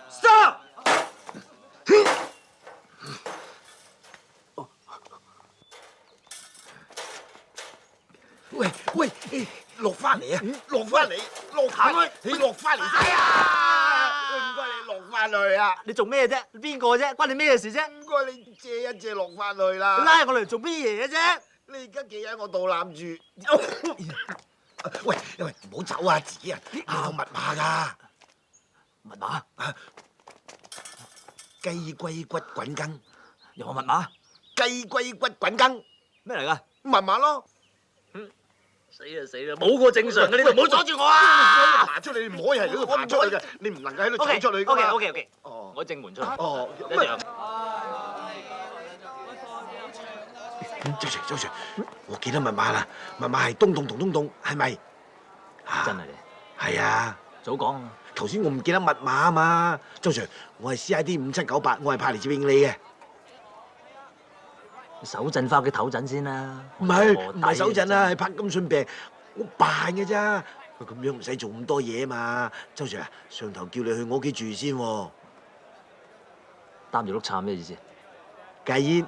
Stop！喂喂，落翻嚟啊！落翻嚟，落翻去，你落翻嚟！哎呀，唔該你落翻去啊！你做咩啫？邊個啫？關你咩事啫？唔該你借一借落翻去啦！你拉我嚟做乜嘢啫？你而家企喺我度攬住。喂，唔好走啊！自己人，你有密碼㗎。密碼？雞龜骨滾羹。有我密碼？雞龜骨滾羹。咩嚟㗎？密碼咯。死啦！冇個正常嘅，你哋唔好阻住我啊！爬出嚟，你唔可以喺呢度爬出去嘅，你唔能夠喺度走出去㗎嘛。OK。哦，我正門出去。哦，一樣。周 Sir，我記得密碼啦，密碼係東洞同東洞，係咪？真係嘅。係啊。早講啊！頭先我唔記得密碼啊嘛，周 Sir，我係 CID 5798，我係派嚟接應你嘅。手震翻屋企唞陣先啦。唔係手震啊，係柏金遜病，我扮嘅咋。咁樣唔使做咁多嘢啊嘛，周 Sir 啊，上頭叫你去我屋企住先喎。擔住碌杉咩意思？戒煙。